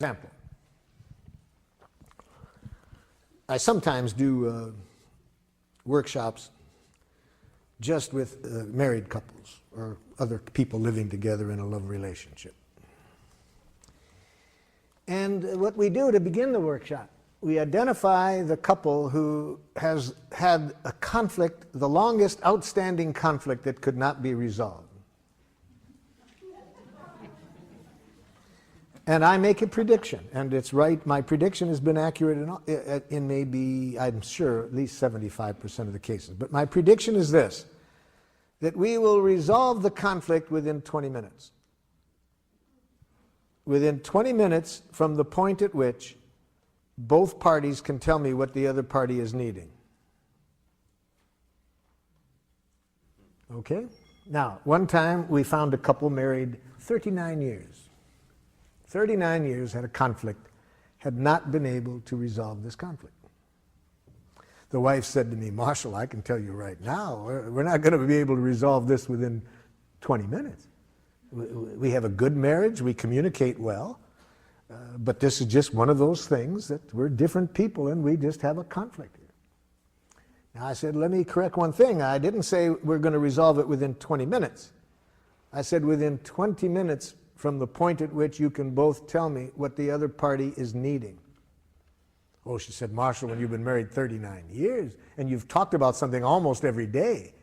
Example. I sometimes do workshops just with married couples or other people living together in a love relationship. And what we do to begin the workshop, we identify the couple who has had a conflict, the longest outstanding conflict that could not be resolved. And I make a prediction, and it's right. My prediction has been accurate in maybe, I'm sure, at least 75% of the cases. But my prediction is this, that we will resolve the conflict within 20 minutes. Within 20 minutes from the point at which both parties can tell me what the other party is needing. Okay? Now, one time we found a couple married 39 years. 39 years had a conflict, had not been able to resolve this conflict. The wife said to me, Marshall, I can tell you right now, we're not going to be able to resolve this within 20 minutes. We have a good marriage, we communicate well, but this is just one of those things that we're different people and we just have a conflict here. Now I said, let me correct one thing. I didn't say we're going to resolve it within 20 minutes. I said within 20 minutes from the point at which you can both tell me what the other party is needing. Oh, she said, Marshall, when you've been married 39 years and you've talked about something almost every day,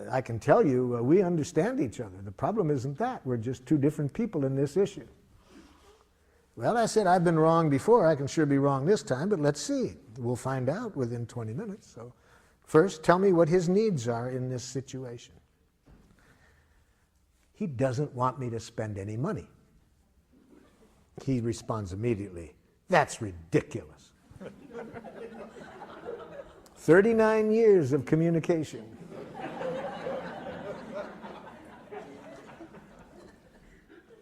I can tell you we understand each other. The problem isn't that. We're just two different people in this issue. Well, I said, I've been wrong before. I can sure be wrong this time, but let's see. We'll find out within 20 minutes. So first, tell me what his needs are in this situation. He doesn't want me to spend any money. He responds immediately, that's ridiculous. 39 years of communication.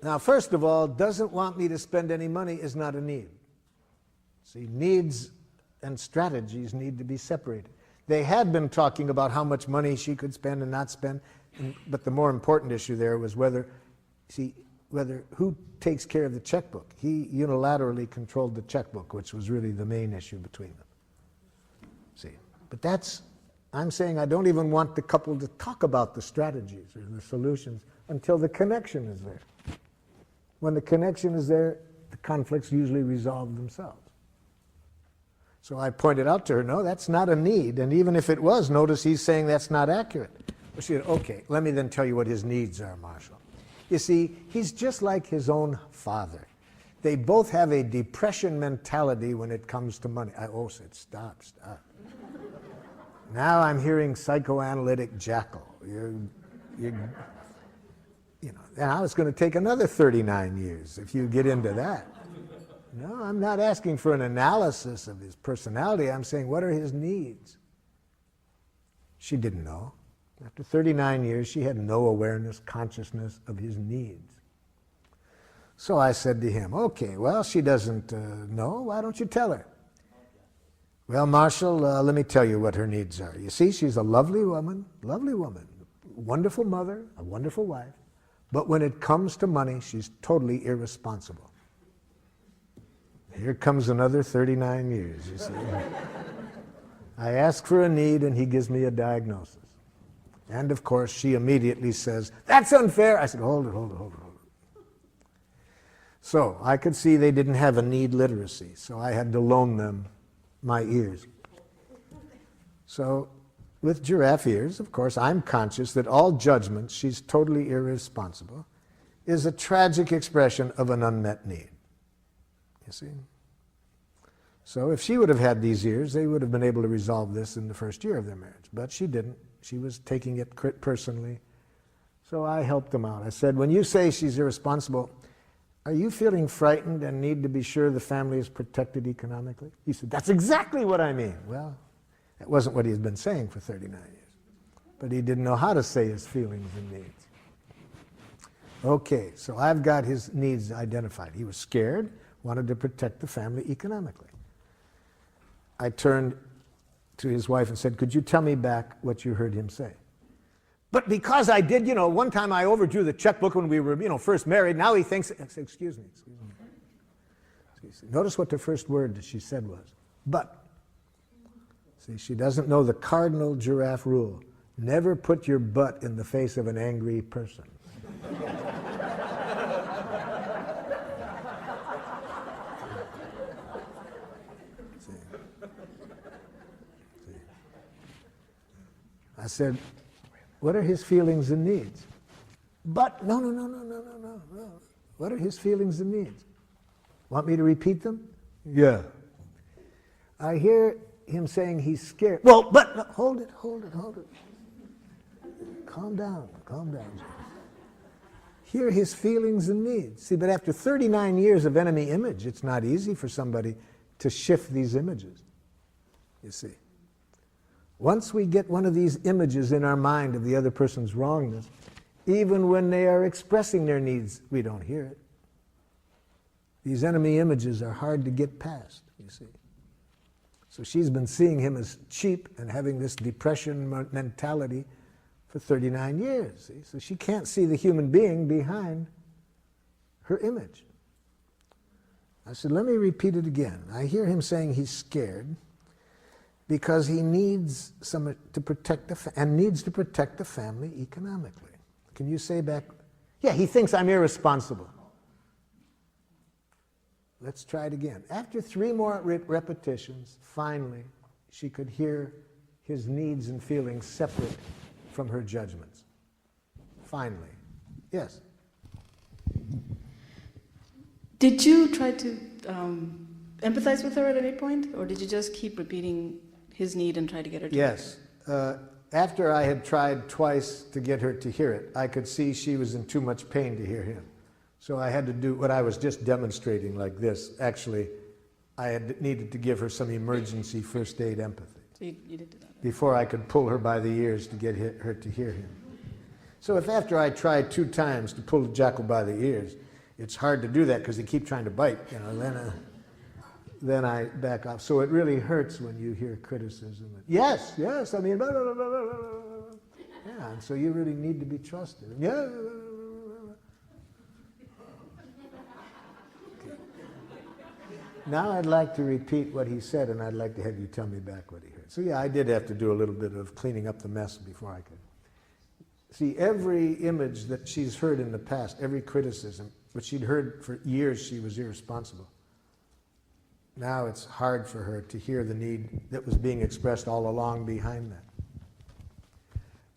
Now, first of all, doesn't want me to spend any money is not a need. See, needs and strategies need to be separated. They had been talking about how much money she could spend and not spend, but the more important issue there was whether who takes care of the checkbook. He unilaterally controlled the checkbook, which was really the main issue between them. See, but I'm saying I don't even want the couple to talk about the strategies or the solutions until the connection is there. When the connection is there, the conflicts usually resolve themselves. So I pointed out to her, no, that's not a need. And even if it was, notice he's saying that's not accurate. Well, she said, okay, let me then tell you what his needs are, Marshall. You see, he's just like his own father. They both have a depression mentality when it comes to money. I said, stop. Now I'm hearing psychoanalytic Jackal. And I was going to take another 39 years if you get into that. No, I'm not asking for an analysis of his personality. I'm saying, what are his needs? She didn't know. After 39 years, she had no awareness, consciousness of his needs. So I said to him, okay, well, she doesn't know. Why don't you tell her? Well, Marshall, let me tell you what her needs are. You see, she's a lovely woman, wonderful mother, a wonderful wife. But when it comes to money, she's totally irresponsible. Here comes another 39 years, you see. I ask for a need, and he gives me a diagnosis. And, of course, she immediately says, that's unfair. I said, hold it. So I could see they didn't have a need literacy, so I had to loan them my ears. So with giraffe ears, of course, I'm conscious that all judgment, she's totally irresponsible, is a tragic expression of an unmet need. You see? So if she would have had these ears, they would have been able to resolve this in the first year of their marriage. But she didn't. She was taking it personally. So I helped them out. I said, when you say she's irresponsible, are you feeling frightened and need to be sure the family is protected economically? He said, that's exactly what I mean. Well, that wasn't what he had been saying for 39 years. But he didn't know how to say his feelings and needs. Okay, so I've got his needs identified. He was scared, wanted to protect the family economically. I turned to his wife and said, could you tell me back what you heard him say? But because I did, one time I overdrew the checkbook when we were, first married, now he thinks, excuse me. Notice what the first word that she said was, but. See, she doesn't know the cardinal giraffe rule. Never put your butt in the face of an angry person. See. I said, what are his feelings and needs? But, no. What are his feelings and needs? Want me to repeat them? Yeah. I hear him saying he's scared. Well, but, no, hold it. Calm down. Hear his feelings and needs. See, but after 39 years of enemy image, it's not easy for somebody to shift these images, you see. Once we get one of these images in our mind of the other person's wrongness, even when they are expressing their needs, we don't hear it. These enemy images are hard to get past, you see. So she's been seeing him as cheap and having this depression mentality for 39 years. See? So she can't see the human being behind her image. I said, let me repeat it again. I hear him saying he's scared because he needs to protect the family economically. Can you say back? Yeah, he thinks I'm irresponsible. Let's try it again. After 3 more repetitions, finally, she could hear his needs and feelings separate from her judgments. Finally. Yes? Did you try to empathize with her at any point? Or did you just keep repeating his need and try to get her to hear it? Yes. After I had tried twice to get her to hear it, I could see she was in too much pain to hear him. So I had to do what I was just demonstrating like this. Actually, I had needed to give her some emergency first aid empathy. So you did do that. Before I could pull her by the ears to get her to hear him. So if after I tried 2 times to pull the jackal by the ears, it's hard to do that because they keep trying to bite, then I back off. So it really hurts when you hear criticism. Yes, I mean, blah, blah, blah, blah, blah, blah. Yeah, and so you really need to be trusted. Yeah. Now I'd like to repeat what he said, and I'd like to have you tell me back what he heard. So yeah, I did have to do a little bit of cleaning up the mess before I could. See, every image that she's heard in the past, every criticism, which she'd heard for years she was irresponsible. Now it's hard for her to hear the need that was being expressed all along behind that.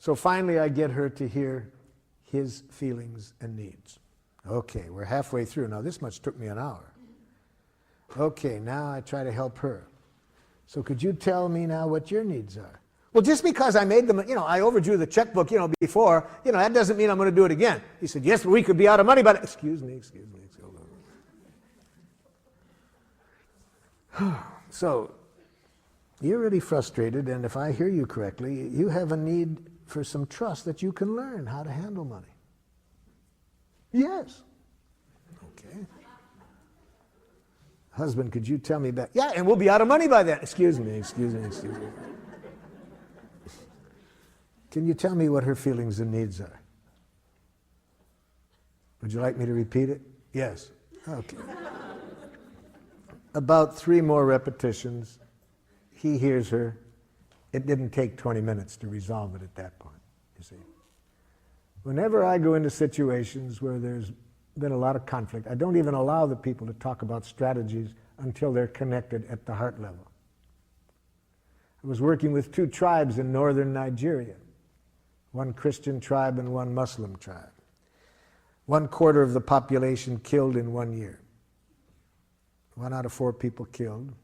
So finally I get her to hear his feelings and needs. Okay, we're halfway through. Now this much took me an hour. Okay, now I try to help her. So could you tell me now what your needs are? Well, just because I made them, I overdrew the checkbook, before, that doesn't mean I'm going to do it again. He said, yes, but we could be out of money, but excuse me. So, you're really frustrated, and if I hear you correctly, you have a need for some trust that you can learn how to handle money. Yes. Okay. Husband, could you tell me back? Yeah, and we'll be out of money by then. Excuse me. Can you tell me what her feelings and needs are? Would you like me to repeat it? Yes. Okay. About 3 more repetitions, he hears her. It didn't take 20 minutes to resolve it at that point, you see. Whenever I go into situations where there's been a lot of conflict, I don't even allow the people to talk about strategies until they're connected at the heart level. I was working with 2 tribes in northern Nigeria, one Christian tribe and one Muslim tribe. 1/4 of the population killed in 1 year. 1 out of 4 people killed.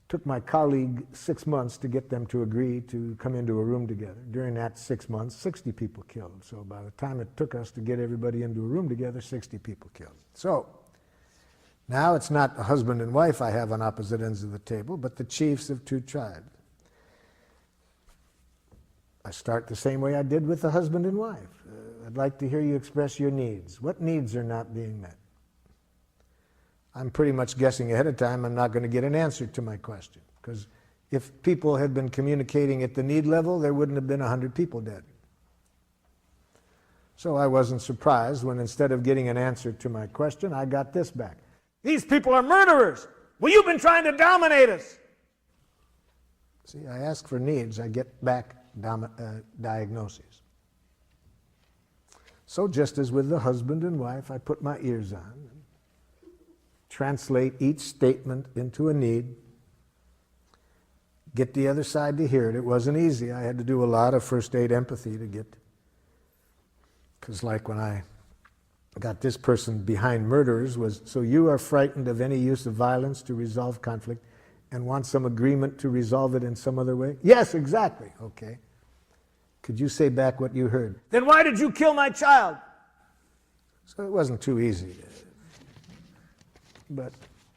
Took my colleague 6 months to get them to agree to come into a room together. During that 6 months, 60 people killed. So by the time it took us to get everybody into a room together, 60 people killed. So now it's not a husband and wife I have on opposite ends of the table, but the chiefs of 2 tribes. I start the same way I did with the husband and wife. I'd like to hear you express your needs. What needs are not being met? I'm pretty much guessing ahead of time I'm not going to get an answer to my question. Because if people had been communicating at the need level, there wouldn't have been 100 people dead. So I wasn't surprised when instead of getting an answer to my question, I got this back. These people are murderers. Well, you've been trying to dominate us. See, I ask for needs, I get back diagnoses. So just as with the husband and wife, I put my ears on and translate each statement into a need, get the other side to hear it. It wasn't easy. I had to do a lot of first aid empathy to get, because like when I got this person behind murderers was, so you are frightened of any use of violence to resolve conflict and want some agreement to resolve it in some other way? Yes, exactly. Okay. Could you say back what you heard? Then why did you kill my child? So it wasn't too easy. But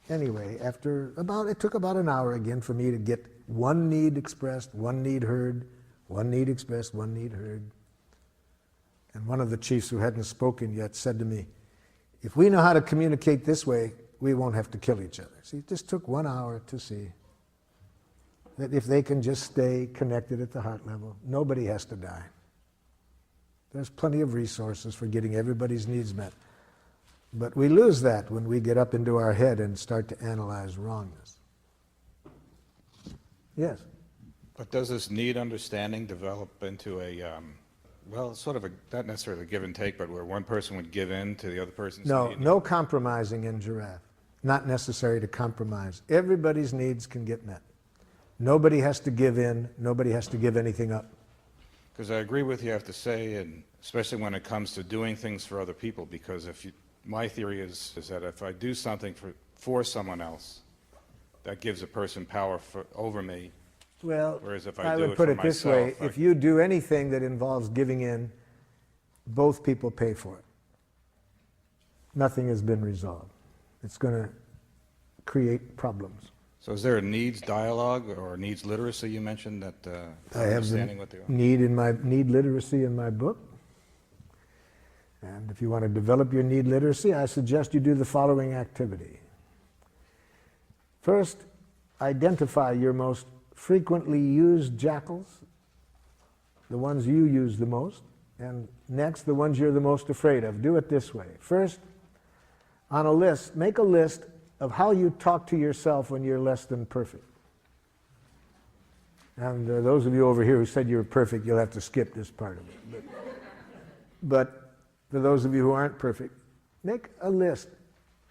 anyway, it took about an hour again for me to get one need expressed, one need heard, one need expressed, one need heard. And one of the chiefs who hadn't spoken yet said to me, if we know how to communicate this way, we won't have to kill each other. See, it just took 1 hour to see that if they can just stay connected at the heart level, nobody has to die. There's plenty of resources for getting everybody's needs met. But we lose that when we get up into our head and start to analyze wrongness. Yes? But does this need understanding develop into a, well, sort of a, not necessarily a give and take, but where one person would give in to the other person's need? No compromising in Giraffe. Not necessary to compromise. Everybody's needs can get met. Nobody has to give in. Nobody has to give anything up. Because I agree with you, I have to say, and especially when it comes to doing things for other people, because if you, my theory is that if I do something for someone else, that gives a person power over me. Well, whereas if I do would it put for it this myself, way. If you do anything that involves giving in, both people pay for it. Nothing has been resolved. It's going to create problems. So is there a needs dialogue or needs literacy you mentioned that I have understanding what they are? need literacy in my book. And if you want to develop your need literacy, I suggest you do the following activity. First, identify your most frequently used jackals, the ones you use the most, and next, the ones you're the most afraid of. Do it this way. First, on a list, make a list of how you talk to yourself when you're less than perfect. And those of you over here who said you were perfect, you'll have to skip this part of it. But for those of you who aren't perfect, make a list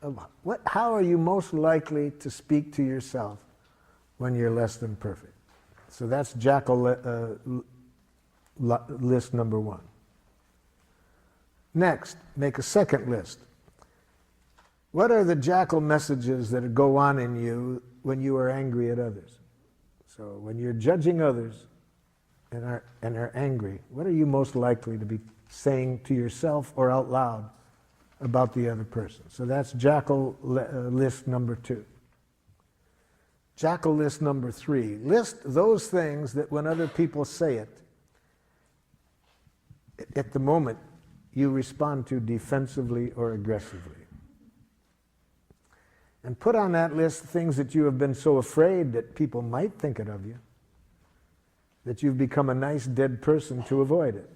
of how are you most likely to speak to yourself when you're less than perfect. So that's Jackal list number one. Next, make a second list. What are the jackal messages that go on in you when you are angry at others? So when you're judging others and are angry, what are you most likely to be saying to yourself or out loud about the other person? So that's Jackal list number 2. Jackal list number 3. List those things that when other people say it, at the moment you respond to defensively or aggressively. And put on that list things that you have been so afraid that people might think it of you, that you've become a nice dead person to avoid it.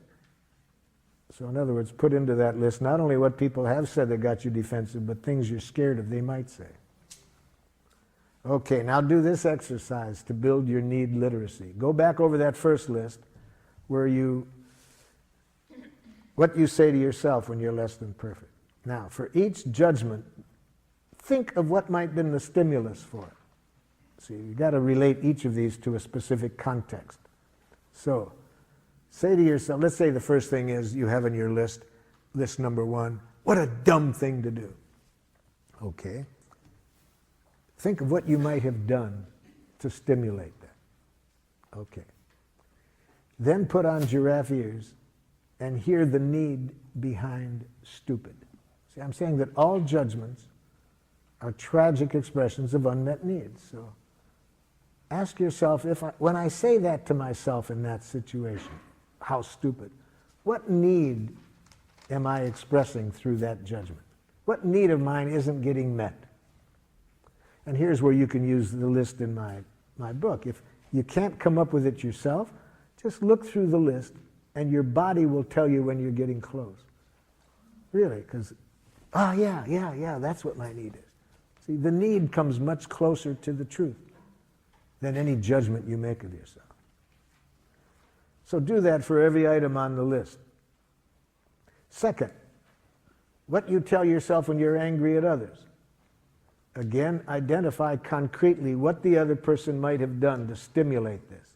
So in other words, put into that list not only what people have said that got you defensive, but things you're scared of they might say. Okay, now do this exercise to build your need literacy. Go back over that first list where what you say to yourself when you're less than perfect. Now, for each judgment, think of what might have been the stimulus for it. See, you've got to relate each of these to a specific context. So, say to yourself, let's say the first thing is you have in your list number 1, what a dumb thing to do. Okay. Think of what you might have done to stimulate that. Okay. Then put on giraffe ears and hear the need behind stupid. See, I'm saying that all judgments are tragic expressions of unmet needs. So ask yourself, when I say that to myself in that situation, how stupid, what need am I expressing through that judgment? What need of mine isn't getting met? And here's where you can use the list in my book. If you can't come up with it yourself, just look through the list And your body will tell you when you're getting close. Really, because, oh yeah, that's what my need is. See, the need comes much closer to the truth than any judgment you make of yourself. So do that for every item on the list. Second, what you tell yourself when you're angry at others. Again, identify concretely what the other person might have done to stimulate this.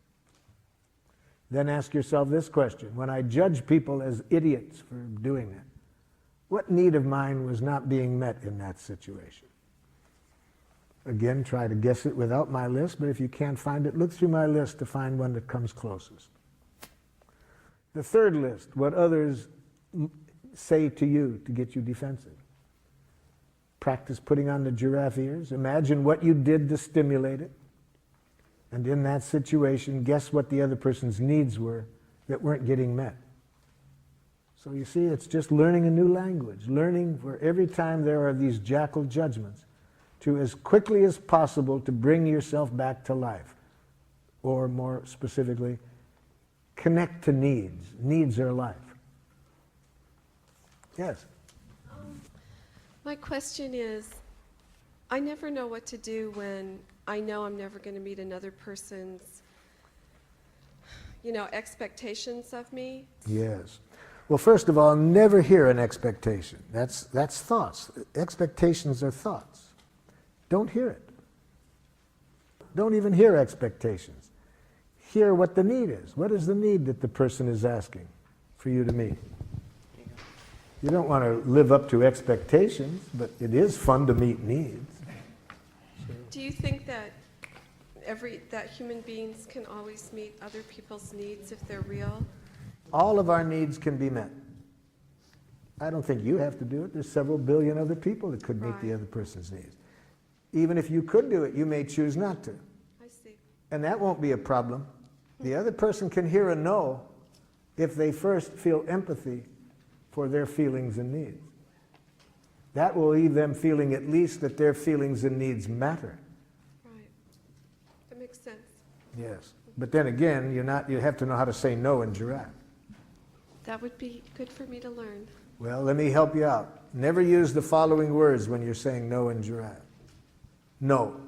Then ask yourself this question: when I judge people as idiots for doing that, what need of mine was not being met in that situation? Again, try to guess it without my list, but if you can't find it, look through my list to find one that comes closest. The third list: what others say to you to get you defensive. Practice putting on the giraffe ears. Imagine what you did to stimulate it. And in that situation, guess what the other person's needs were that weren't getting met. So you see, it's just learning a new language. Learning for every time there are these jackal judgments to, as quickly as possible, to bring yourself back to life. Or more specifically, connect to needs. Needs are life. Yes? My question is, I never know what to do when I know I'm never going to meet another person's, expectations of me. Yes. Well, first of all, never hear an expectation. That's thoughts. Expectations are thoughts. Don't hear it. Don't even hear expectations. Hear what the need is. What is the need that the person is asking for you to meet? You don't want to live up to expectations, but it is fun to meet needs. Do you think that that human beings can always meet other people's needs if they're real? All of our needs can be met. I don't think you have to do it. There's several billion other people that could meet the other person's needs. Even if you could do it, you may choose not to. I see. And that won't be a problem. The other person can hear a no if they first feel empathy for their feelings and needs. That will leave them feeling at least that their feelings and needs matter. Right. That makes sense. Yes. But then again, you have to know how to say no in giraffe. That would be good for me to learn. Well, let me help you out. Never use the following words when you're saying no in giraffe. No.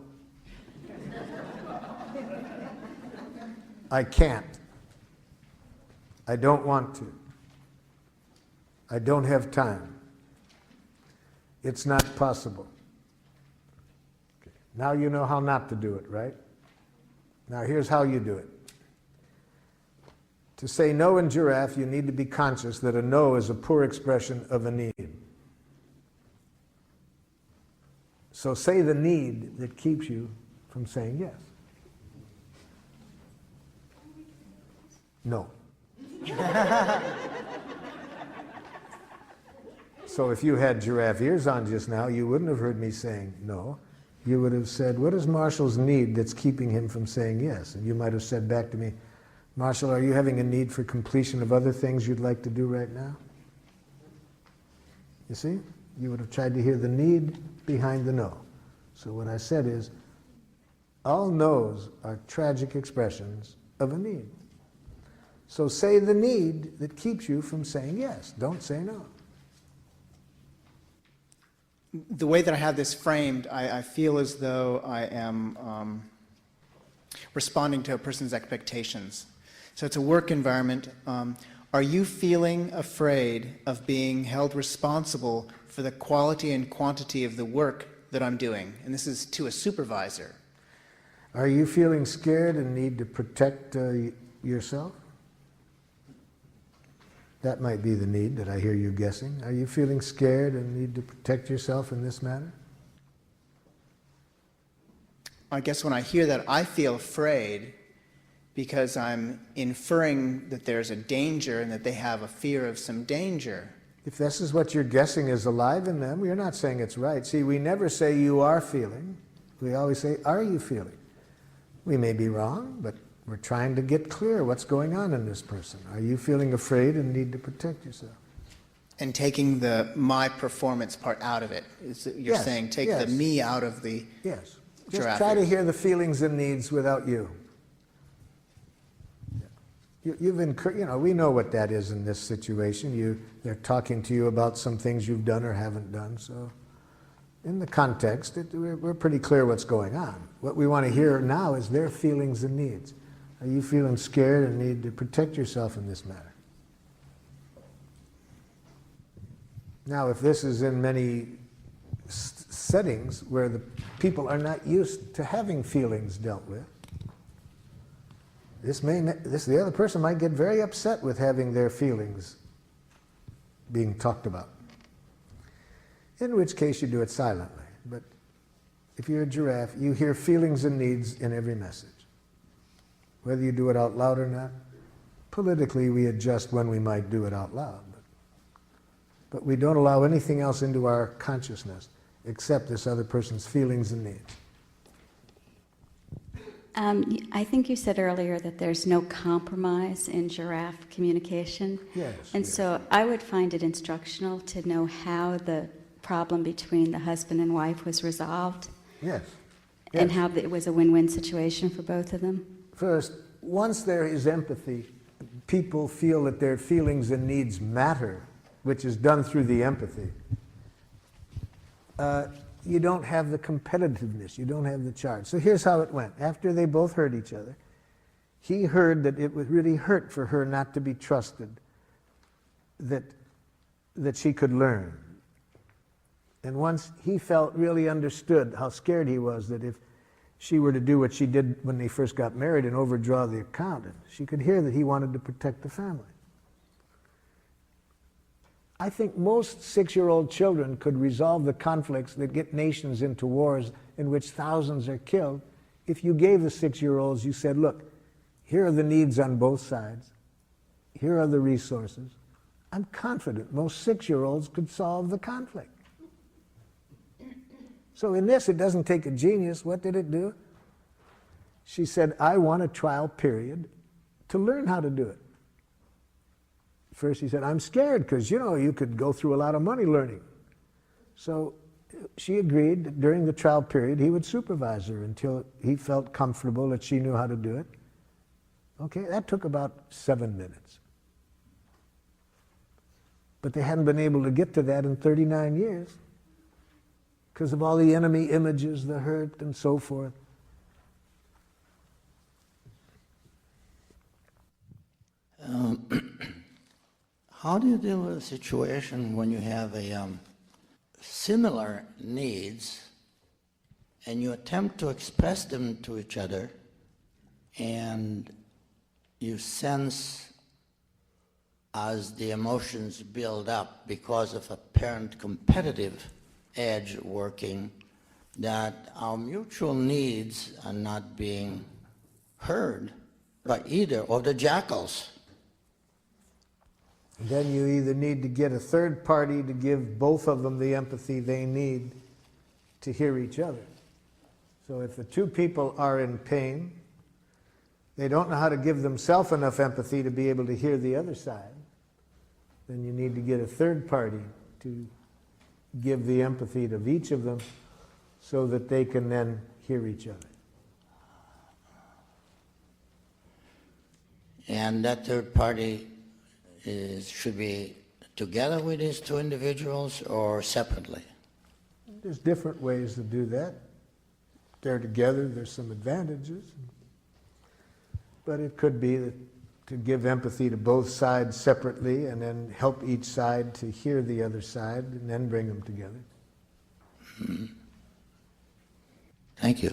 I can't. I don't want to. I don't have time. It's not possible. Okay. Now you know how not to do it, right? Now here's how you do it. To say no in giraffe, you need to be conscious that a no is a poor expression of a need. So say the need that keeps you from saying yes. No. So if you had giraffe ears on just now, you wouldn't have heard me saying no. You would have said, what is Marshall's need that's keeping him from saying yes? And you might have said back to me, Marshall, are you having a need for completion of other things you'd like to do right now? You see? You would have tried to hear the need behind the no. So what I said is, all no's are tragic expressions of a need. So say the need that keeps you from saying yes. Don't say no. The way that I have this framed, I feel as though I am responding to a person's expectations. So it's a work environment. Are you feeling afraid of being held responsible for the quality and quantity of the work that I'm doing? And this is to a supervisor. Are you feeling scared and need to protect yourself? That might be the need that I hear you guessing. Are you feeling scared and need to protect yourself in this manner? I guess when I hear that, I feel afraid because I'm inferring that there's a danger and that they have a fear of some danger. If this is what you're guessing is alive in them, you're not saying it's right. See, we never say you are feeling. We always say, are you feeling? We may be wrong, but we're trying to get clear what's going on in this person. Are you feeling afraid and need to protect yourself? And taking the my performance part out of it. You're saying take the me out of the Yes. Just giraffe. try to hear the feelings and needs without you. we know what that is in this situation. They're talking to you about some things you've done or haven't done. So in the context, we're pretty clear what's going on. What we want to hear now is their feelings and needs. Are you feeling scared and need to protect yourself in this matter? Now, if this is in many settings where the people are not used to having feelings dealt with, the other person might get very upset with having their feelings being talked about. In which case you do it silently. But if you're a giraffe, you hear feelings and needs in every message. Whether you do it out loud or not, politically we adjust when we might do it out loud. But we don't allow anything else into our consciousness except this other person's feelings and needs. I think you said earlier that there's no compromise in giraffe communication. Yes. And yes. so I would find it instructional to know how the problem between the husband and wife was resolved. Yes. And Yes. how it was a win-win situation for both of them. First, once there is empathy, people feel that their feelings and needs matter, which is done through the empathy. You don't have the competitiveness, you don't have the charge. So here's how it went. After they both heard each other, he heard that it would really hurt for her not to be trusted, that she could learn. And once he felt really understood how scared he was that if she were to do what she did when they first got married and overdraw the account, she could hear that he wanted to protect the family. I think most 6-year-old children could resolve the conflicts that get nations into wars in which thousands are killed if you gave the 6-year-olds, you said, look, here are the needs on both sides. Here are the resources. I'm confident most 6-year-olds could solve the conflict. So in this, it doesn't take a genius. What did it do? She said, I want a trial period to learn how to do it. First he said, I'm scared because, you could go through a lot of money learning. So she agreed that during the trial period he would supervise her until he felt comfortable that she knew how to do it. Okay, that took about 7 minutes. But they hadn't been able to get to that in 39 years because of all the enemy images, the hurt, and so forth. How do you deal with a situation when you have similar needs and you attempt to express them to each other and you sense as the emotions build up because of apparent competitive edge working that our mutual needs are not being heard by either of the jackals? Then you either need to get a third party to give both of them the empathy they need to hear each other. So if the two people are in pain, they don't know how to give themselves enough empathy to be able to hear the other side, then you need to get a third party to give the empathy to each of them so that they can then hear each other. And that third party should be together with these two individuals or separately? There's different ways to do that. If they're together, there's some advantages. But it could be that to give empathy to both sides separately and then help each side to hear the other side and then bring them together. Mm-hmm. Thank you.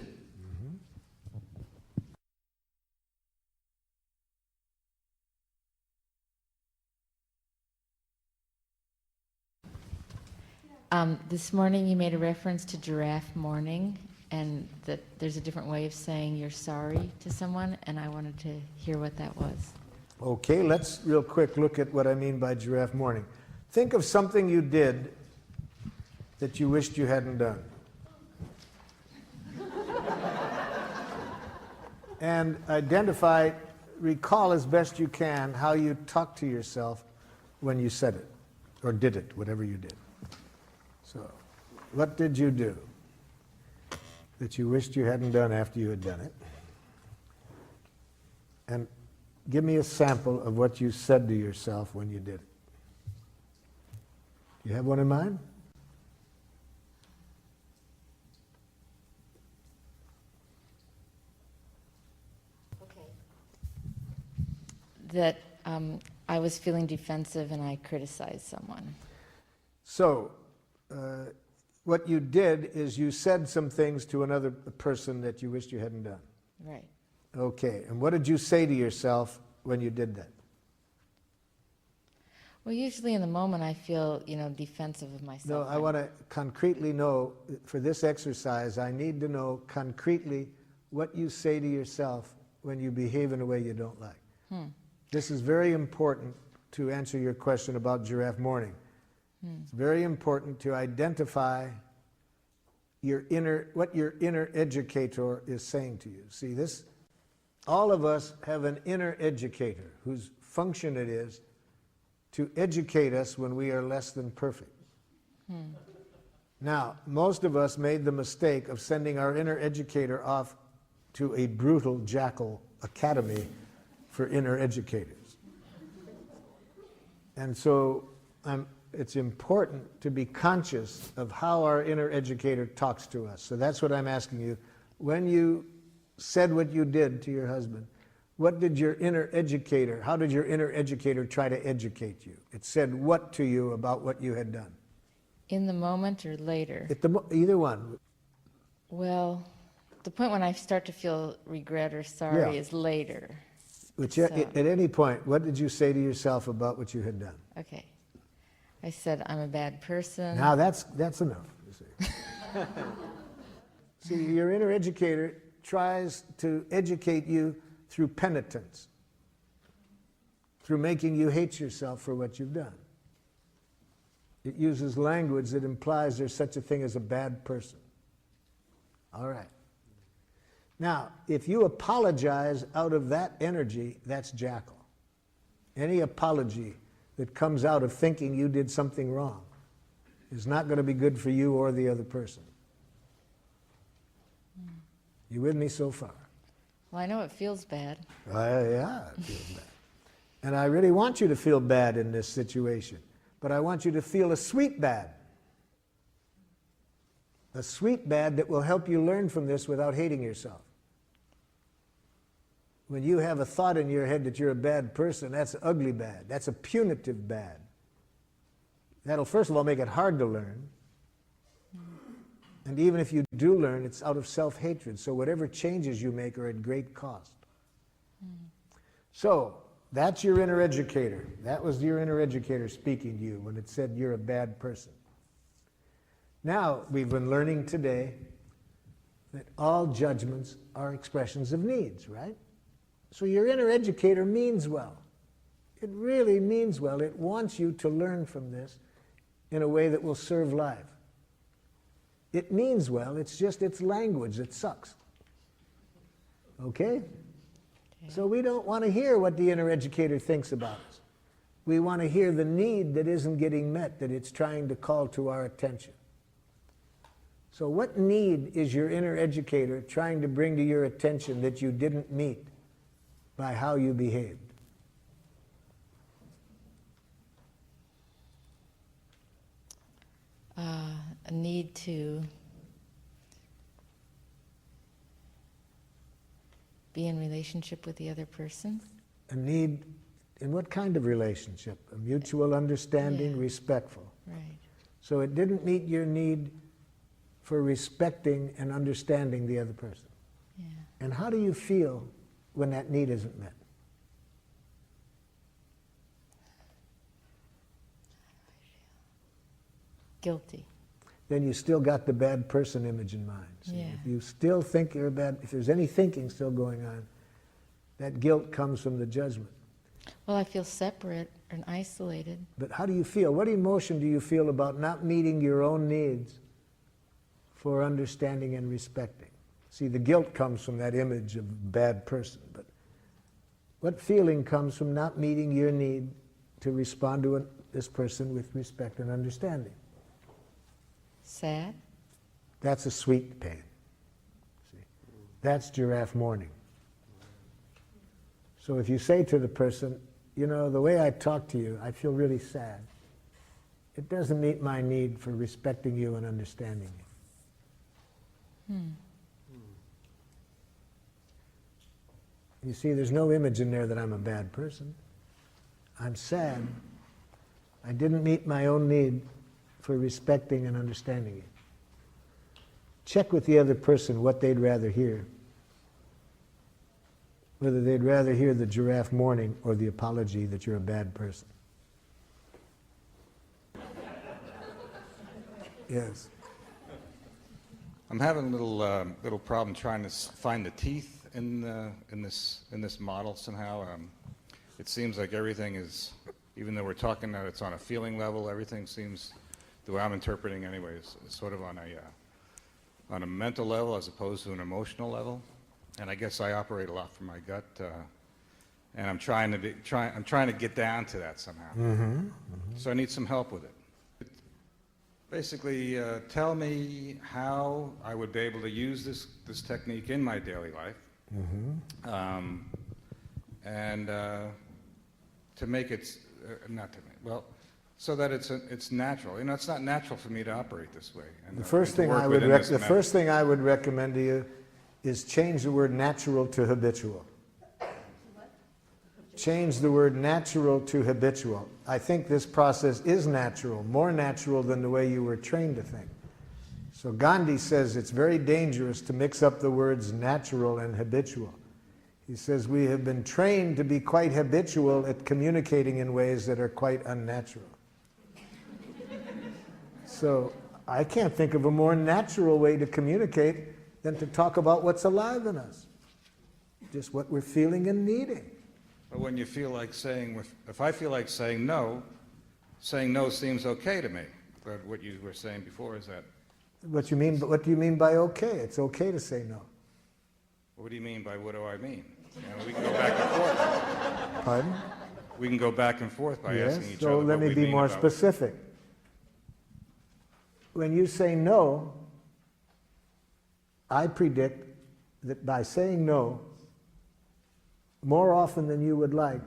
This morning you made a reference to giraffe mourning and that there's a different way of saying you're sorry to someone, and I wanted to hear what that was. Okay, let's real quick look at what I mean by giraffe mourning. Think of something you did that you wished you hadn't done. And recall as best you can how you talked to yourself when you said it, or did it, whatever you did. So, what did you do that you wished you hadn't done after you had done it? And give me a sample of what you said to yourself when you did it. You have one in mind? That I was feeling defensive and I criticized someone. So, what you did is you said some things to another person that you wished you hadn't done. Right. Okay, and what did you say to yourself when you did that? Well, usually in the moment I feel, defensive of No, myself. I want to concretely know, for this exercise, I need to know concretely what you say to yourself when you behave in a way you don't like. This is very important to answer your question about giraffe morning. It's very important to identify what your inner educator is saying to you. See, all of us have an inner educator whose function it is to educate us when we are less than perfect. Now, most of us made the mistake of sending our inner educator off to a brutal Jackal academy for inner educators. And so it's important to be conscious of how our inner educator talks to us. So that's what I'm asking you. When you said what you did to your husband, what did your inner educator, how did your inner educator try to educate you? It said what to you about what you had done? In the moment or later? Either one. Well, the point when I start to feel regret or sorry is later. Which at any point, what did you say to yourself about what you had done? Okay. I said, I'm a bad person. Now that's enough, you see. See, your inner educator tries to educate you through penitence, through making you hate yourself for what you've done. It uses language that implies there's such a thing as a bad person. All right. Now, if you apologize out of that energy, that's Jackal. Any apology that comes out of thinking you did something wrong is not going to be good for you or the other person. You with me so far? Well, I know it feels bad. Yeah, it feels bad. And I really want you to feel bad in this situation, but I want you to feel a sweet bad. A sweet bad that will help you learn from this without hating yourself. When you have a thought in your head that you're a bad person, that's ugly bad. That's a punitive bad. That'll first of all make it hard to learn. And even if you do learn, it's out of self-hatred. So whatever changes you make are at great cost. So that's your inner educator. That was your inner educator speaking to you when it said you're a bad person. Now, we've been learning today that all judgments are expressions of needs, right? So your inner educator means well. It really means well. It wants you to learn from this in a way that will serve life. It means well, it's just its language that sucks. Okay? So we don't want to hear what the inner educator thinks about us. We want to hear the need that isn't getting met, that it's trying to call to our attention. So what need is your inner educator trying to bring to your attention that you didn't meet by how you behaved? A need to be in relationship with the other person. A need in what kind of relationship? A mutual understanding, Yeah. respectful. Right. So it didn't meet your need for respecting and understanding the other person. Yeah. And how do you feel when that need isn't met? Guilty. Then you still got the bad person image in mind. See, Yeah. if you still think you're bad, if there's any thinking still going on, that guilt comes from the judgment. Well, I feel separate and isolated. But how do you feel? What emotion do you feel about not meeting your own needs for understanding and respecting? See, the guilt comes from that image of bad person, but what feeling comes from not meeting your need to respond to this person with respect and understanding? Sad. That's a sweet pain. See, that's giraffe mourning. So if you say to the person, you know, the way I talk to you, I feel really sad. It doesn't meet my need for respecting you and understanding you. You see, there's no image in there that I'm a bad person. I'm sad. I didn't meet my own need for respecting and understanding you. Check with the other person what they'd rather hear. Whether they'd rather hear the giraffe mourning or the apology that you're a bad person. Yes. I'm having a little problem trying to find the teeth in this model somehow. It seems like everything is, even though we're talking that it's on a feeling level, everything seems, the way I'm interpreting anyways, is sort of on a mental level as opposed to an emotional level. And I guess I operate a lot from my gut, and I'm trying to get down to that somehow. So I need some help with it. Basically, tell me how I would be able to use this technique in my daily life, and to make it so that it's natural. You know, it's not natural for me to operate this way. And, The first thing I would recommend to you is change the word natural to habitual. Change the word natural to habitual. I think this process is natural, more natural than the way you were trained to think. So Gandhi says it's very dangerous to mix up the words natural and habitual. He says we have been trained to be quite habitual at communicating in ways that are quite unnatural. So I can't think of a more natural way to communicate than to talk about what's alive in us. Just what we're feeling and needing. But when you feel like saying, if I feel like saying no seems okay to me. But what you were saying before is that. What do you mean by okay? It's okay to say no. What do you mean by what do I mean? You know, we can go back and forth. Pardon? We can go back and forth by asking each other. So let me be more specific. When you say no, I predict that by saying no, more often than you would like,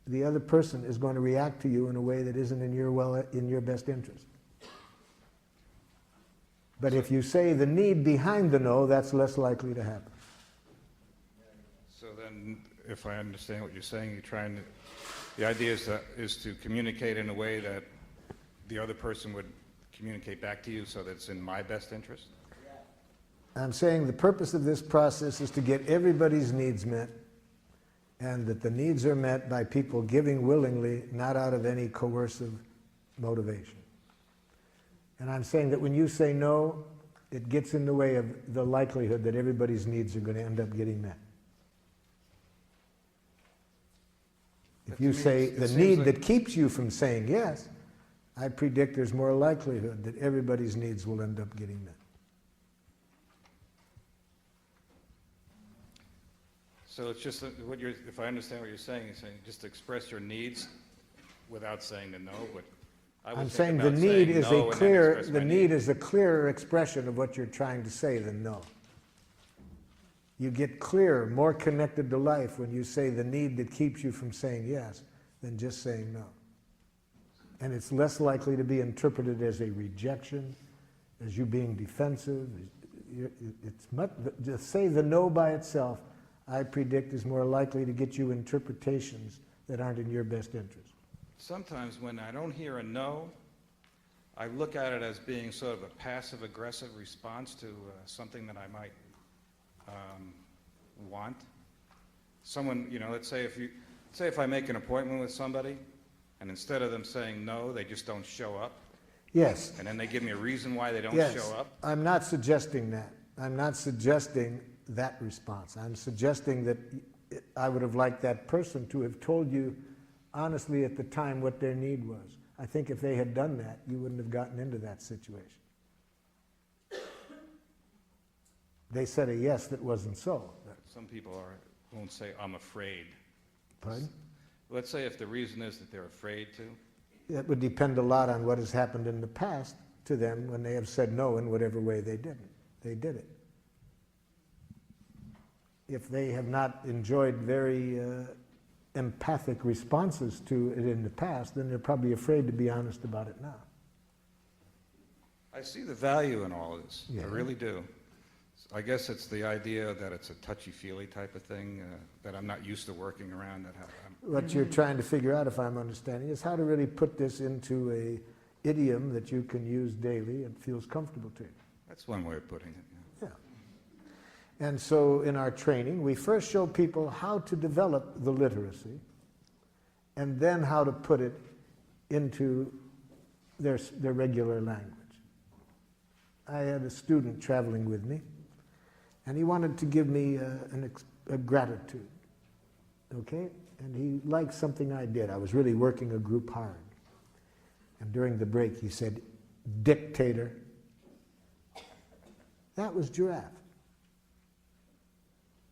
the other person is going to react to you in a way that isn't in your best interest. But if you say the need behind the no, that's less likely to happen. So then, if I understand what you're saying, the idea is to communicate in a way that the other person would communicate back to you so that it's in my best interest? I'm saying the purpose of this process is to get everybody's needs met, and that the needs are met by people giving willingly, not out of any coercive motivation. And I'm saying that when you say no, it gets in the way of the likelihood that everybody's needs are going to end up getting met. If you say the need that keeps you from saying yes, I predict there's more likelihood that everybody's needs will end up getting met. So it's just if I understand what you're saying just express your needs without saying the no. But I'm saying the need is a clearer expression of what you're trying to say than no. You get clearer, more connected to life when you say the need that keeps you from saying yes than just saying no. And it's less likely to be interpreted as a rejection, as you being defensive. Just say the no by itself, I predict, is more likely to get you interpretations that aren't in your best interest. Sometimes when I don't hear a no, I look at it as being sort of a passive-aggressive response to something that I might want. Someone, let's say if I make an appointment with somebody, and instead of them saying no, they just don't show up. Yes. And then they give me a reason why they don't show up. I'm not suggesting that. I'm not suggesting that response. I'm suggesting that I would have liked that person to have told you honestly at the time what their need was. I think if they had done that, you wouldn't have gotten into that situation. They said a yes that wasn't so. Some people won't say, I'm afraid. Pardon? Let's say if the reason is that they're afraid to. It would depend a lot on what has happened in the past to them when they have said no in whatever way they did it. If they have not enjoyed very empathic responses to it in the past, then they're probably afraid to be honest about it now. I see the value in all of this. Yeah. I really do. I guess it's the idea that it's a touchy-feely type of thing that I'm not used to working around. What you're trying to figure out, if I'm understanding, is how to really put this into a idiom that you can use daily and feels comfortable to you. That's one way of putting it. Yeah. Yeah. And so in our training, we first show people how to develop the literacy and then how to put it into their regular language. I had a student traveling with me, and he wanted to give me a gratitude, okay? And he liked something I did. I was really working a group hard. And during the break, he said, "Dictator." That was Giraffe.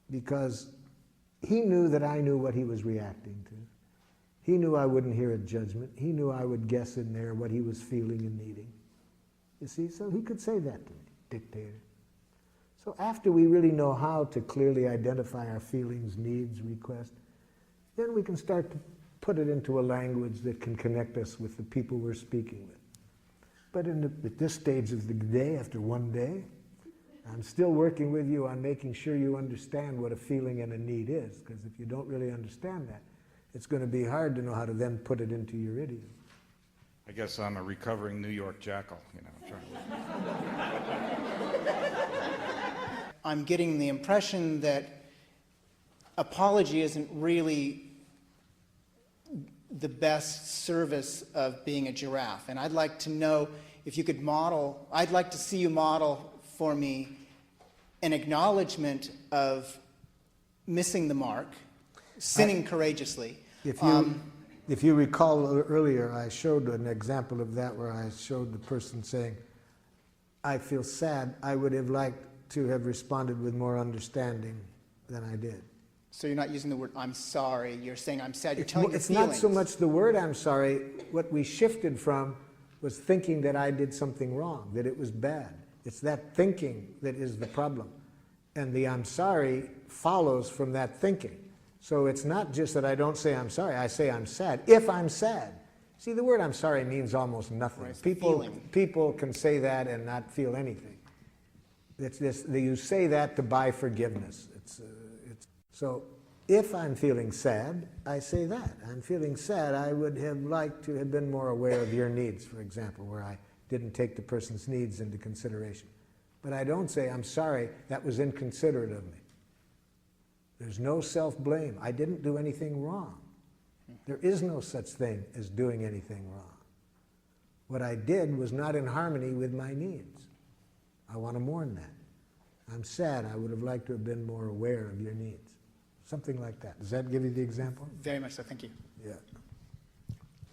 Because he knew that I knew what he was reacting to. He knew I wouldn't hear a judgment. He knew I would guess in there what he was feeling and needing. You see, so he could say that to me, dictator. So after we really know how to clearly identify our feelings, needs, requests, then we can start to put it into a language that can connect us with the people we're speaking with. But at this stage of the day, after one day, I'm still working with you on making sure you understand what a feeling and a need is, because if you don't really understand that, it's going to be hard to know how to then put it into your idiom. I guess I'm a recovering New York jackal, you know. I'm getting the impression that apology isn't really the best service of being a giraffe. And I'd like to know if you could model, I'd like to see you model for me an acknowledgement of missing the mark, sinning courageously. If you recall earlier, I showed an example of that where I showed the person saying, "I feel sad. I would have liked to have responded with more understanding than I did." So you're not using the word "I'm sorry." You're saying "I'm sad." You're telling your It's feelings. not so much the word "I'm sorry." What we shifted from was thinking that I did something wrong, that it was bad. It's that thinking that is the problem. And the "I'm sorry" follows from that thinking. So it's not just that I don't say "I'm sorry," I say "I'm sad." If I'm sad. See, the word "I'm sorry" means almost nothing. Right, it's the feeling. People can say that and not feel anything. It's this, you say that to buy forgiveness. So if I'm feeling sad, I say that. I'm feeling sad. I would have liked to have been more aware of your needs, for example, where I didn't take the person's needs into consideration. But I don't say, "I'm sorry, that was inconsiderate of me." There's no self-blame. I didn't do anything wrong. There is no such thing as doing anything wrong. What I did was not in harmony with my needs. I want to mourn that. I'm sad. I would have liked to have been more aware of your needs. Something like that. Does that give you the example? Very much so. Thank you. Yeah.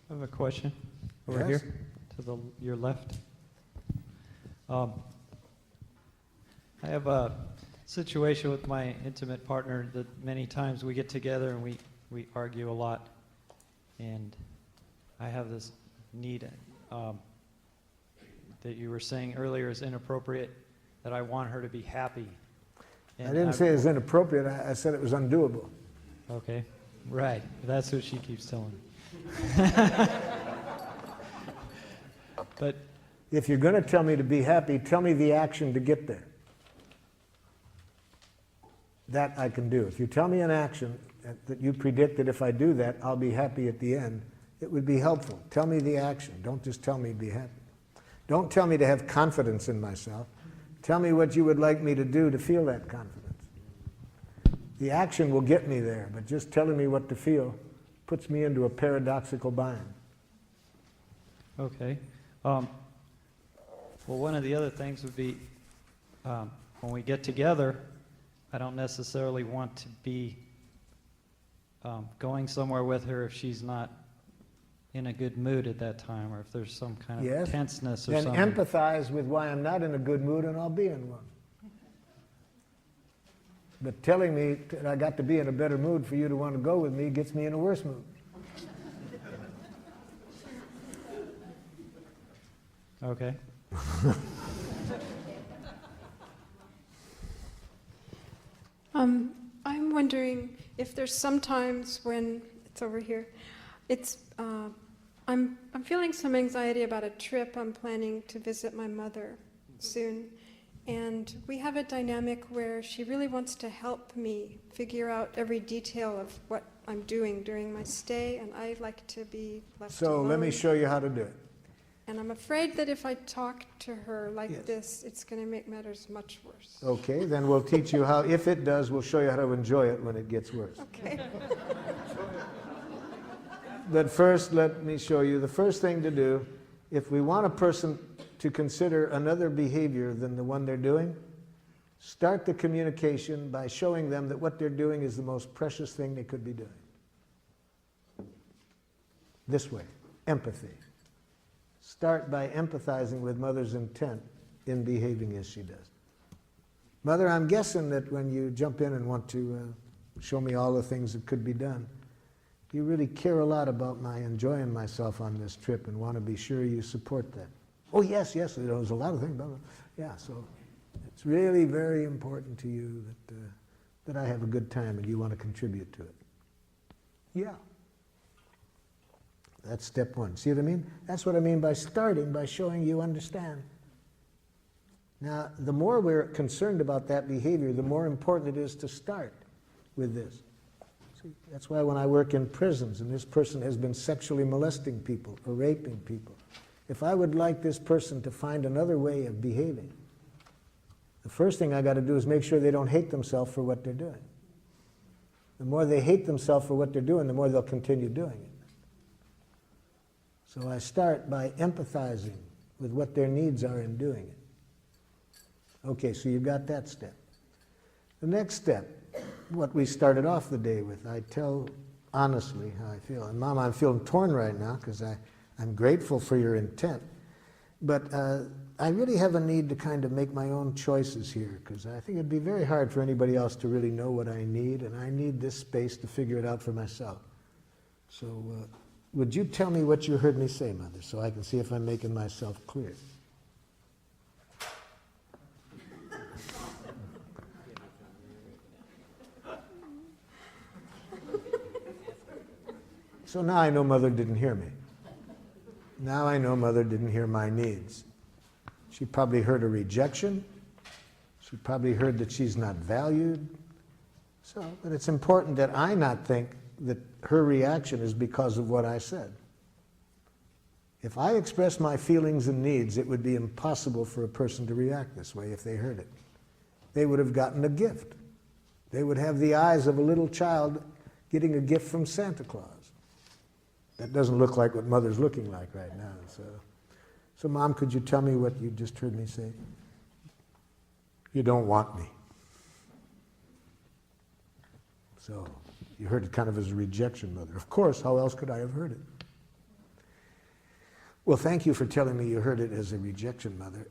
I have a question over Yes? here to your left. I have a situation with my intimate partner that many times we get together and we argue a lot. And I have this need that you were saying earlier is inappropriate, that I want her to be happy. I didn't say it was inappropriate. I said it was undoable. Okay, right. That's what she keeps telling me. But If you're going to tell me to be happy, tell me the action to get there. That I can do. If you tell me an action that you predict that if I do that, I'll be happy at the end, it would be helpful. Tell me the action. Don't just tell me be happy. Don't tell me to have confidence in myself. Tell me what you would like me to do to feel that confidence. The action will get me there, but just telling me what to feel puts me into a paradoxical bind. okay. Well, one of the other things would be when we get together, I don't necessarily want to be going somewhere with her if she's not in a good mood at that time, or if there's some kind of Yes. tenseness or Then something. empathize with why I'm not in a good mood and I'll be in one. But telling me that I got to be in a better mood for you to want to go with me gets me in a worse mood. Okay. I'm wondering if there's sometimes when It's over here. It's I'm feeling some anxiety about a trip I'm planning to visit my mother soon. And we have a dynamic where she really wants to help me figure out every detail of what I'm doing during my stay, and I like to be left So alone. let me show you how to do it. And I'm afraid that if I talk to her like Yes. this, it's going to make matters much worse. Okay, then we'll teach you how, if it does, we'll show you how to enjoy it when it gets worse. Okay. But first, let me show you the first thing to do. If we want a person to consider another behavior than the one they're doing, start the communication by showing them that what they're doing is the most precious thing they could be doing. This way, empathy. Start by empathizing with Mother's intent in behaving as she does. Mother, I'm guessing that when you jump in and want to show me all the things that could be done, you really care a lot about my enjoying myself on this trip and want to be sure you support that. Oh, yes, there's a lot of things. Blah, blah. Yeah, so it's really very important to you that I have a good time and you want to contribute to it. Yeah. That's step one. See what I mean? That's what I mean by starting, by showing you understand. Now, the more we're concerned about that behavior, the more important it is to start with this. See, that's why when I work in prisons and this person has been sexually molesting people or raping people, if I would like this person to find another way of behaving, the first thing I got to do is make sure they don't hate themselves for what they're doing. The more they hate themselves for what they're doing, the more they'll continue doing it. So I start by empathizing with what their needs are in doing it. Okay, so you've got that step. The next step, what we started off the day with, I tell honestly how I feel. And Mom, I'm feeling torn right now because I'm grateful for your intent. But I really have a need to kind of make my own choices here because I think it'd be very hard for anybody else to really know what I need, and I need this space to figure it out for myself. So would you tell me what you heard me say, Mother, so I can see if I'm making myself clear? So now I know Mother didn't hear me. Now I know Mother didn't hear my needs. She probably heard a rejection. She probably heard that she's not valued. So, but it's important that I not think that her reaction is because of what I said. If I express my feelings and needs, it would be impossible for a person to react this way if they heard it. They would have gotten a gift. They would have the eyes of a little child getting a gift from Santa Claus. That doesn't look like what Mother's looking like right now. So Mom, could you tell me what you just heard me say? You don't want me. So you heard it kind of as a rejection, Mother. Of course, how else could I have heard it? Well, thank you for telling me you heard it as a rejection, Mother.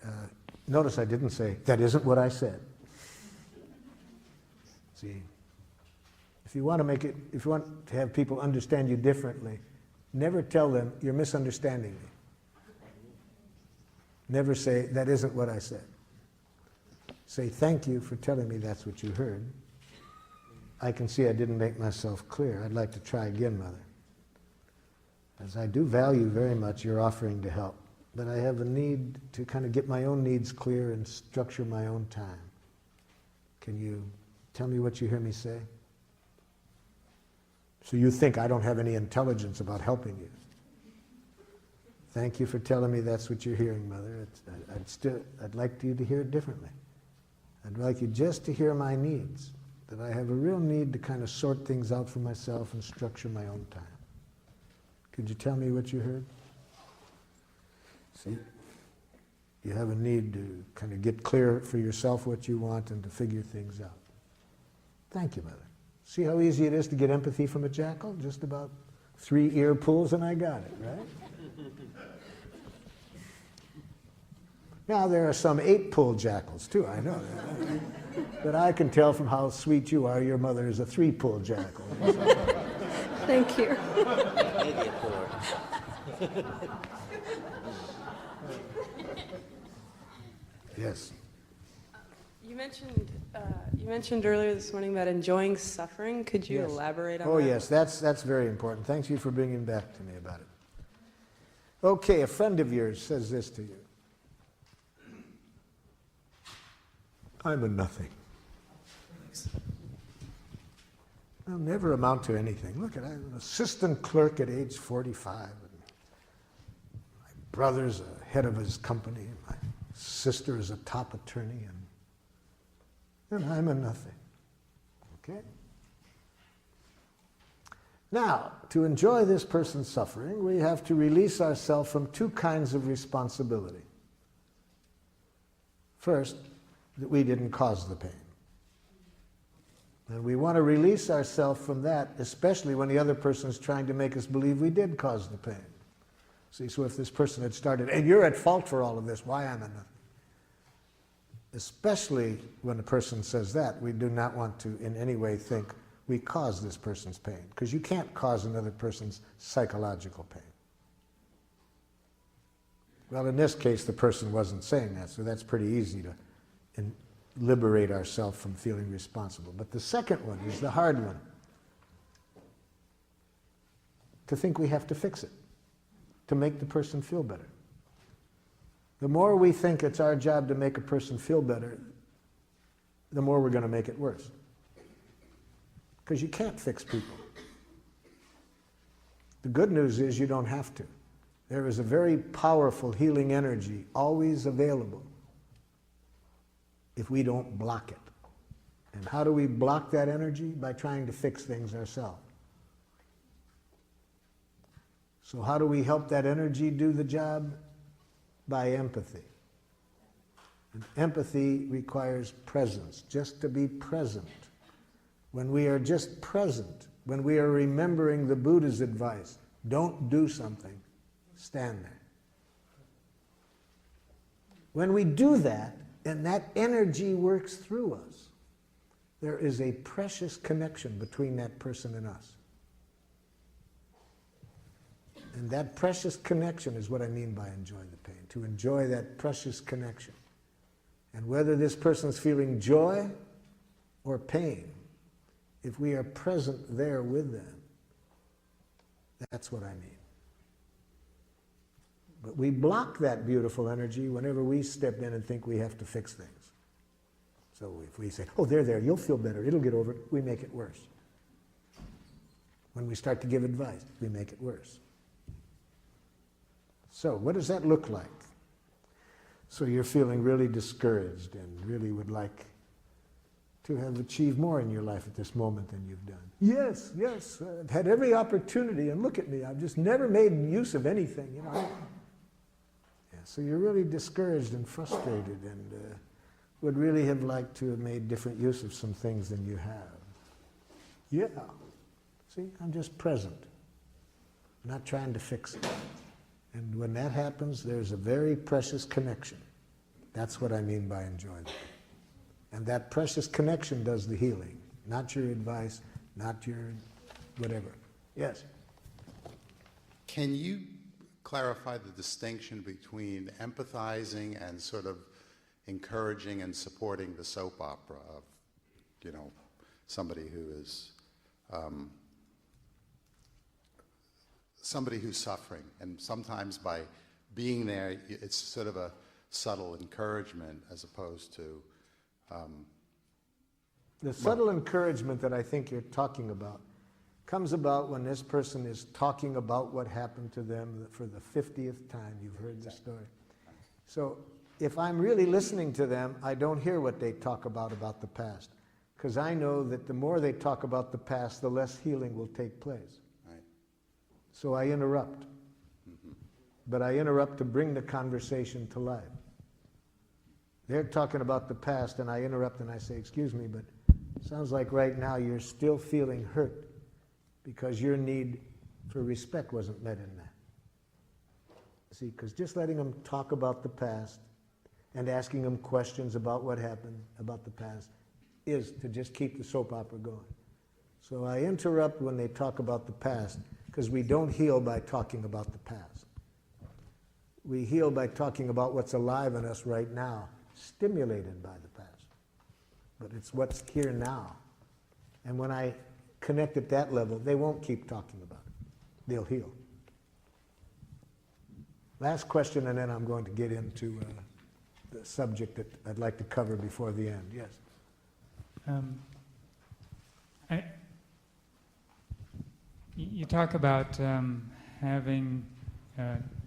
Notice I didn't say, that isn't what I said. See, if you want to have people understand you differently, never tell them, you're misunderstanding me. Never say, that isn't what I said. Say, thank you for telling me that's what you heard. I can see I didn't make myself clear. I'd like to try again, Mother. As I do value very much your offering to help, but I have a need to kind of get my own needs clear and structure my own time. Can you tell me what you hear me say? So you think I don't have any intelligence about helping you. Thank you for telling me that's what you're hearing, Mother. I'd like you to hear it differently. I'd like you just to hear my needs, that I have a real need to kind of sort things out for myself and structure my own time. Could you tell me what you heard? See, you have a need to kind of get clear for yourself what you want and to figure things out. Thank you, Mother. See how easy it is to get empathy from a jackal? Just about 3 ear pulls and I got it, right? Now, there are some 8-pull jackals, too, I know that. But I can tell from how sweet you are, your mother is a 3-pull jackal. Thank you. Maybe a 4. Yes. You You mentioned earlier this morning about enjoying suffering. Could you Yes. elaborate on that? Oh, yes, that's very important. Thank you for bringing back to me about it. Okay, a friend of yours says this to you. I'm a nothing. I'll never amount to anything. Look, I'm an assistant clerk at age 45. And my brother's a head of his company. My sister is a top attorney. And I'm a nothing. Okay? Now, to enjoy this person's suffering, we have to release ourselves from two kinds of responsibility. First, that we didn't cause the pain. And we want to release ourselves from that, especially when the other person is trying to make us believe we did cause the pain. See, so if this person had started, and you're at fault for all of this, why am I nothing? Especially when a person says that, we do not want to in any way think we caused this person's pain, because you can't cause another person's psychological pain. Well, in this case, the person wasn't saying that, so that's pretty easy to liberate ourselves from feeling responsible. But the second one is the hard one. To think we have to fix it, to make the person feel better. The more we think it's our job to make a person feel better, the more we're going to make it worse. Because you can't fix people. The good news is you don't have to. There is a very powerful healing energy always available if we don't block it. And how do we block that energy? By trying to fix things ourselves. So how do we help that energy do the job? By empathy. And empathy requires presence, just to be present. When we are just present, when we are remembering the Buddha's advice, don't do something, stand there. When we do that, and that energy works through us, there is a precious connection between that person and us. And that precious connection is what I mean by enjoy the pain, to enjoy that precious connection. And whether this person's feeling joy or pain, if we are present there with them, that's what I mean. But we block that beautiful energy whenever we step in and think we have to fix things. So if we say, oh, there, you'll feel better, it'll get over it, we make it worse. When we start to give advice, we make it worse. So what does that look like? So you're feeling really discouraged and really would like to have achieved more in your life at this moment than you've done. Yes, I've had every opportunity, and look at me, I've just never made use of anything, you know. Yeah, so you're really discouraged and frustrated and would really have liked to have made different use of some things than you have. Yeah. See, I'm just present, not trying to fix it. And when that happens, there's a very precious connection. That's what I mean by enjoyment. And that precious connection does the healing, not your advice, not your whatever. Yes? Can you clarify the distinction between empathizing and sort of encouraging and supporting the soap opera of, you know, somebody who is somebody who's suffering, and sometimes by being there, it's sort of a subtle encouragement as opposed to the subtle encouragement that I think you're talking about comes about when this person is talking about what happened to them for the 50th time you've heard the story. So if I'm really listening to them, I don't hear what they talk about the past, because I know that the more they talk about the past, the less healing will take place. Right. So I interrupt. But I interrupt to bring the conversation to life. They're talking about the past, and I interrupt and I say, excuse me, but it sounds like right now you're still feeling hurt because your need for respect wasn't met in that. See, because just letting them talk about the past and asking them questions about what happened about the past is to just keep the soap opera going. So I interrupt when they talk about the past, because we don't heal by talking about the past. We heal by talking about what's alive in us right now, stimulated by the past. but it's what's here now. And when I connect at that level, they won't keep talking about it. They'll heal. Last question, and then I'm going to get into the subject that I'd like to cover before the end. Yes? You talk about having,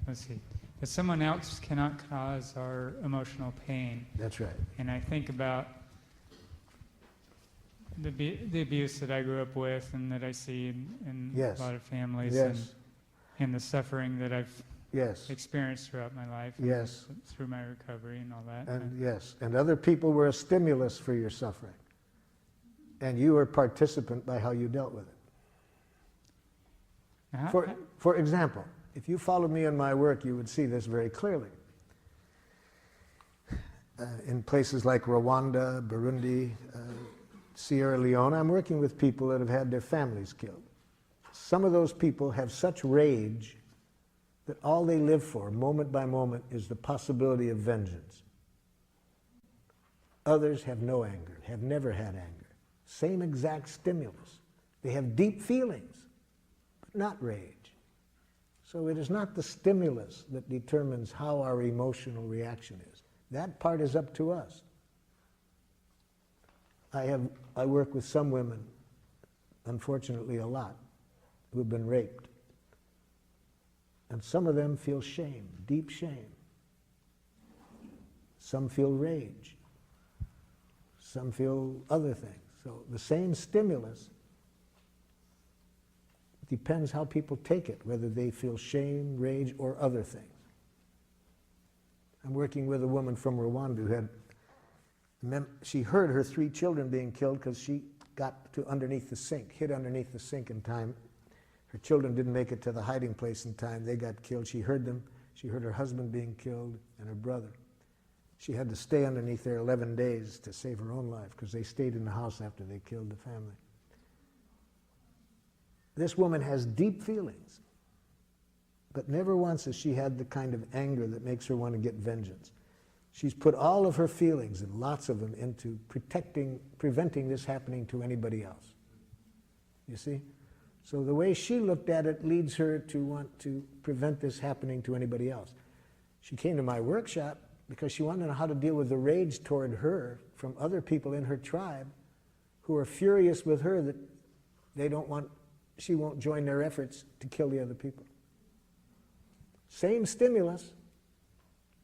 let's see, that someone else cannot cause our emotional pain. That's right. And I think about the abuse that I grew up with and that I see in Yes. a lot of families, Yes. and the suffering that I've Yes. experienced throughout my life, Yes. and through my recovery and all that. And yes, and other people were a stimulus for your suffering. And you were a participant by how you dealt with it. For example, if you followed me in my work, you would see this very clearly. In places like Rwanda, Burundi, Sierra Leone, I'm working with people that have had their families killed. Some of those people have such rage that all they live for, moment by moment, is the possibility of vengeance. Others have no anger, have never had anger. Same exact stimulus. They have deep feelings, but not rage. So it is not the stimulus that determines how our emotional reaction is. That part is up to us. I work with some women, unfortunately a lot, who have been raped. And some of them feel shame, deep shame. Some feel rage. Some feel other things. So the same stimulus depends how people take it, whether they feel shame, rage, or other things. I'm working with a woman from Rwanda who had, she heard her 3 children being killed because she got to underneath the sink, hid underneath the sink in time. Her children didn't make it to the hiding place in time. They got killed. She heard them. She heard her husband being killed and her brother. She had to stay underneath there 11 days to save her own life because they stayed in the house after they killed the family. This woman has deep feelings, but never once has she had the kind of anger that makes her want to get vengeance. She's put all of her feelings, and lots of them, into preventing this happening to anybody else. You see? So the way she looked at it leads her to want to prevent this happening to anybody else. She came to my workshop because she wanted to know how to deal with the rage toward her from other people in her tribe who are furious with her that she won't join their efforts to kill the other people. Same stimulus,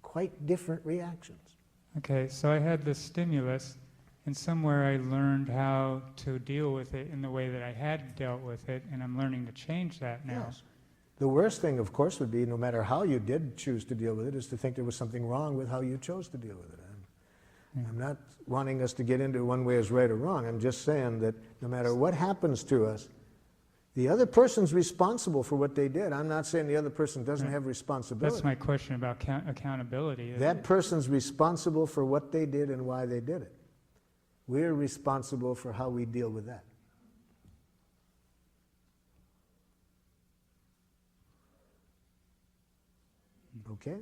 quite different reactions. Okay, so I had this stimulus, and somewhere I learned how to deal with it in the way that I had dealt with it, and I'm learning to change that now. Yes. The worst thing, of course, would be, no matter how you did choose to deal with it, is to think there was something wrong with how you chose to deal with it. I'm not wanting us to get into one way is right or wrong. I'm just saying that no matter what happens to us, the other person's responsible for what they did. I'm not saying the other person doesn't have responsibility. That's my question about accountability. That person's responsible for what they did and why they did it. We're responsible for how we deal with that. Okay?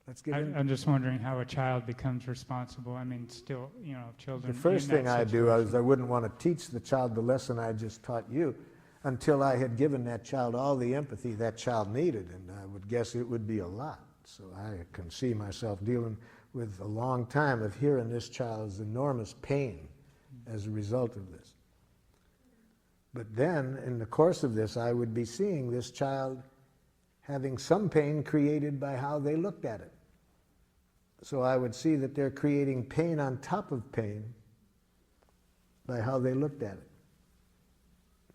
Let's get in. I'm just wondering how a child becomes responsible. I mean, still, children. The first thing I do is I wouldn't want to teach the child the lesson I just taught you until I had given that child all the empathy that child needed, and I would guess it would be a lot. So I can see myself dealing with a long time of hearing this child's enormous pain as a result of this. But then, in the course of this, I would be seeing this child having some pain created by how they looked at it. So I would see that they're creating pain on top of pain by how they looked at it.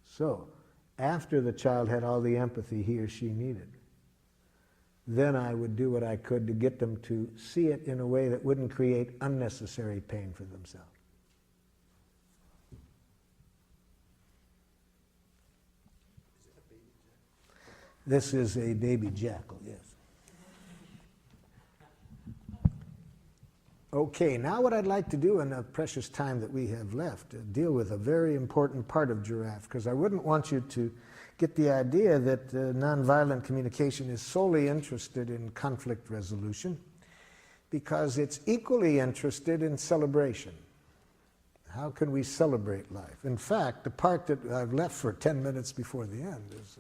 So, after the child had all the empathy he or she needed, then I would do what I could to get them to see it in a way that wouldn't create unnecessary pain for themselves. This is a baby jackal, yes. Okay, now what I'd like to do in the precious time that we have left, deal with a very important part of Giraffe, because I wouldn't want you to get the idea that nonviolent communication is solely interested in conflict resolution, because it's equally interested in celebration. How can we celebrate life? In fact, the part that I've left for 10 minutes before the end is,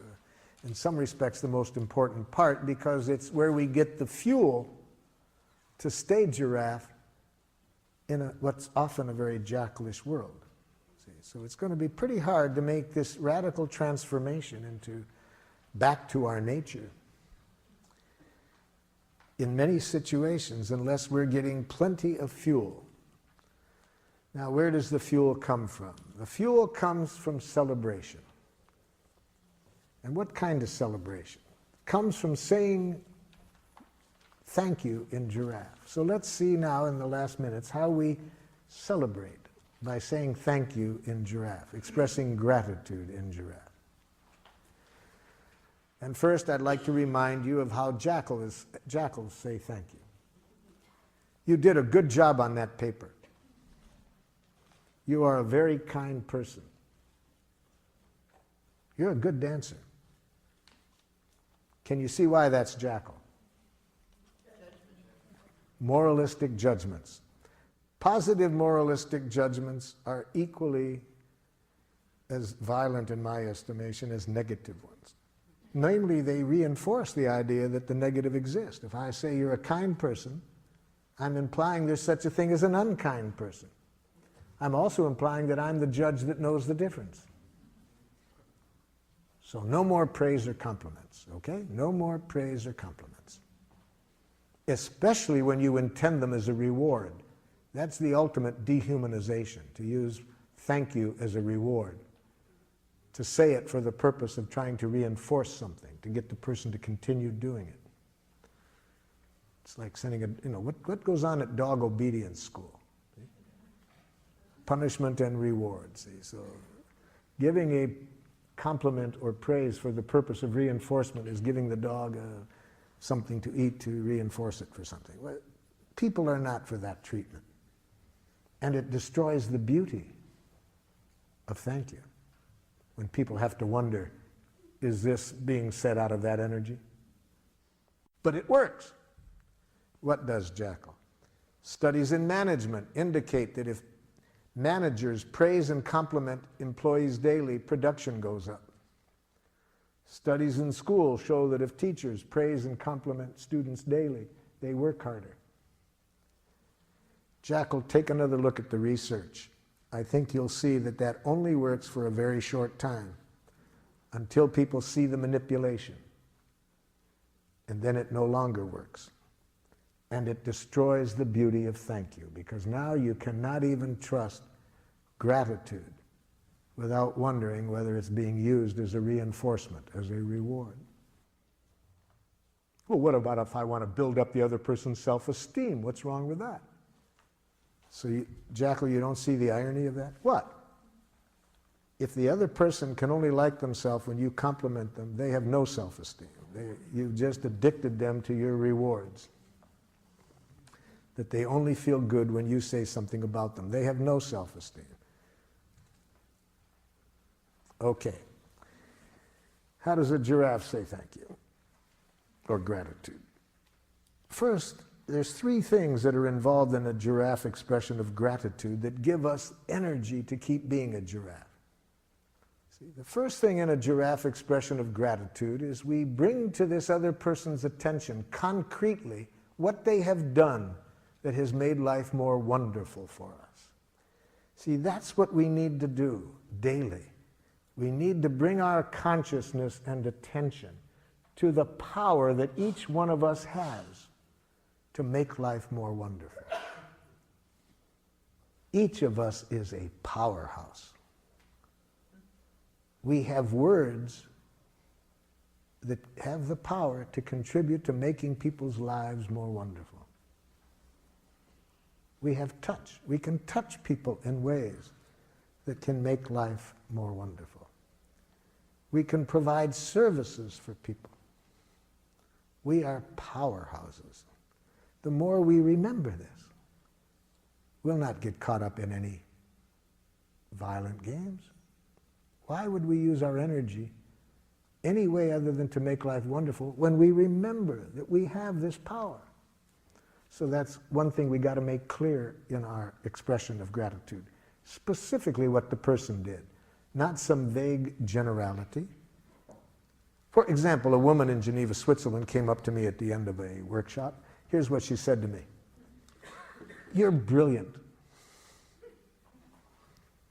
in some respects, the most important part, because it's where we get the fuel to stay giraffe in what's often a very jackalish world. See? So it's going to be pretty hard to make this radical transformation back to our nature in many situations unless we're getting plenty of fuel. Now, where does the fuel come from? The fuel comes from celebration. And what kind of celebration? It comes from saying thank you in giraffe. So let's see now in the last minutes how we celebrate by saying thank you in giraffe, expressing gratitude in giraffe. And first, I'd like to remind you of how jackals say thank you. You did a good job on that paper. You are a very kind person. You're a good dancer. Can you see why that's jackal? Moralistic judgments. Positive moralistic judgments are equally as violent, in my estimation, as negative ones. Namely, they reinforce the idea that the negative exists. If I say you're a kind person, I'm implying there's such a thing as an unkind person. I'm also implying that I'm the judge that knows the difference. So no more praise or compliments, okay? No more praise or compliments. Especially when you intend them as a reward. That's the ultimate dehumanization, to use thank you as a reward. To say it for the purpose of trying to reinforce something, to get the person to continue doing it. It's like sending what goes on at dog obedience school? See? Punishment and reward, see? So giving a compliment or praise for the purpose of reinforcement is giving the dog something to eat to reinforce it for something. Well, people are not for that treatment. And it destroys the beauty of thank you. When people have to wonder, is this being said out of that energy? But it works. What does jackal? Studies in management indicate that if managers praise and compliment employees daily, production goes up. Studies in school show that if teachers praise and compliment students daily, they work harder. Jackal, take another look at the research. I think you'll see that that only works for a very short time, until people see the manipulation. And then it no longer works. And it destroys the beauty of thank you, because now you cannot even trust gratitude without wondering whether it's being used as a reinforcement, as a reward. Well, what about if I want to build up the other person's self-esteem? What's wrong with that? So, Jackal, you don't see the irony of that? What? If the other person can only like themselves when you compliment them, they have no self-esteem. You've just addicted them to your rewards. That they only feel good when you say something about them. They have no self-esteem. Okay. How does a giraffe say thank you? Or gratitude? First, there's three things that are involved in a giraffe expression of gratitude that give us energy to keep being a giraffe. See, the first thing in a giraffe expression of gratitude is we bring to this other person's attention concretely what they have done that has made life more wonderful for us. See, that's what we need to do daily. We need to bring our consciousness and attention to the power that each one of us has to make life more wonderful. Each of us is a powerhouse. We have words that have the power to contribute to making people's lives more wonderful. We have touch. We can touch people in ways that can make life more wonderful. We can provide services for people. We are powerhouses. The more we remember this, we'll not get caught up in any violent games. Why would we use our energy any way other than to make life wonderful when we remember that we have this power? So that's one thing we got to make clear in our expression of gratitude. Specifically what the person did, not some vague generality. For example, a woman in Geneva, Switzerland came up to me at the end of a workshop. Here's what she said to me. "You're brilliant."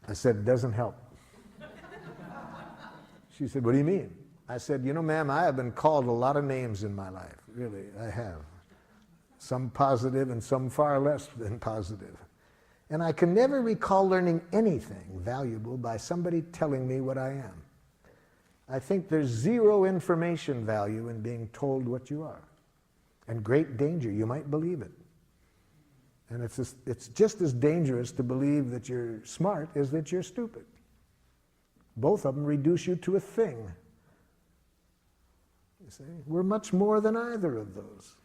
I said, "It doesn't help." She said, "What do you mean?" I said, "You know, ma'am, I have been called a lot of names in my life. Really, I have. Some positive and some far less than positive. And I can never recall learning anything valuable by somebody telling me what I am. I think there's zero information value in being told what you are. And great danger, you might believe it. And it's just as dangerous to believe that you're smart as that you're stupid. Both of them reduce you to a thing. You see, we're much more than either of those.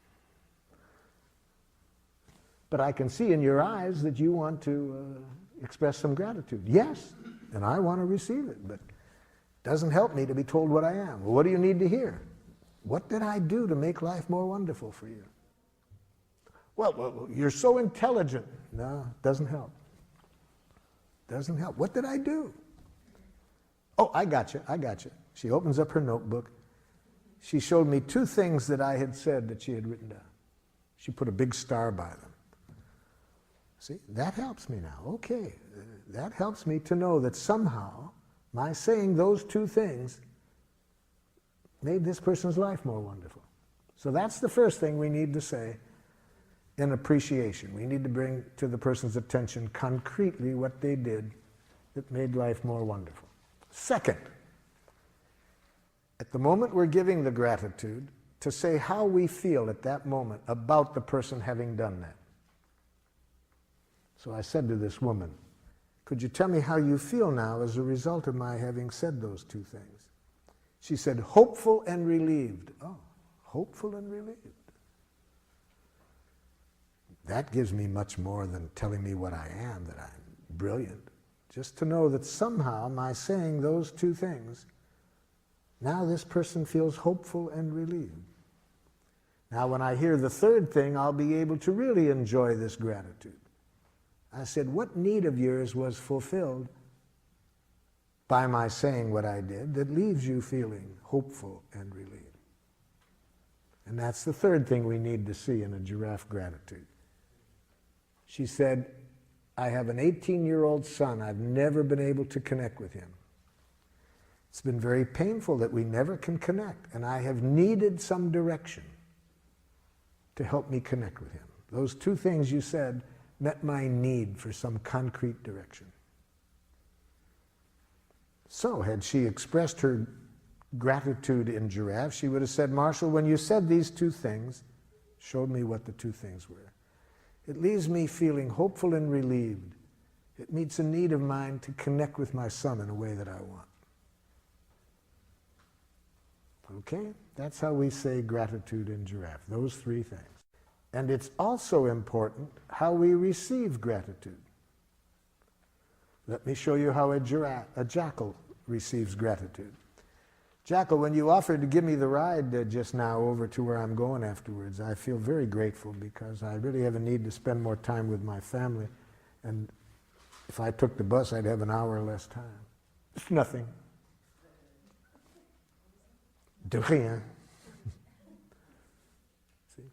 But I can see in your eyes that you want to express some gratitude. Yes, and I want to receive it, but it doesn't help me to be told what I am. Well, what do you need to hear? What did I do to make life more wonderful for you? Well, you're so intelligent. No, it doesn't help. Doesn't help. What did I do? Oh, I got you. She opens up her notebook. She showed me 2 things that I had said that she had written down. She put a big star by them. See, that helps me now. Okay, that helps me to know that somehow my saying those 2 things made this person's life more wonderful. So that's the first thing we need to say in appreciation. We need to bring to the person's attention concretely what they did that made life more wonderful. Second, at the moment we're giving the gratitude, to say how we feel at that moment about the person having done that. So I said to this woman, "Could you tell me how you feel now as a result of my having said those 2 things?" She said, "Hopeful and relieved." Oh, hopeful and relieved. That gives me much more than telling me what I am, that I'm brilliant. Just to know that somehow my saying those 2 things, now this person feels hopeful and relieved. Now when I hear the third thing, I'll be able to really enjoy this gratitude. I said, what need of yours was fulfilled by my saying what I did that leaves you feeling hopeful and relieved? And that's the third thing we need to see in a giraffe gratitude. She said, I have an 18-year-old son. I've never been able to connect with him. It's been very painful that we never can connect, and I have needed some direction to help me connect with him. Those 2 things you said met my need for some concrete direction. So, had she expressed her gratitude in giraffe, she would have said, Marshall, when you said these 2 things, showed me what the 2 things were. It leaves me feeling hopeful and relieved. It meets a need of mine to connect with my son in a way that I want. Okay? That's how we say gratitude in giraffe, those 3 things. And it's also important how we receive gratitude. Let me show you how a jackal receives gratitude. Jackal, when you offered to give me the ride just now over to where I'm going afterwards, I feel very grateful because I really have a need to spend more time with my family. And if I took the bus, I'd have an hour less time. It's nothing. De rien. See?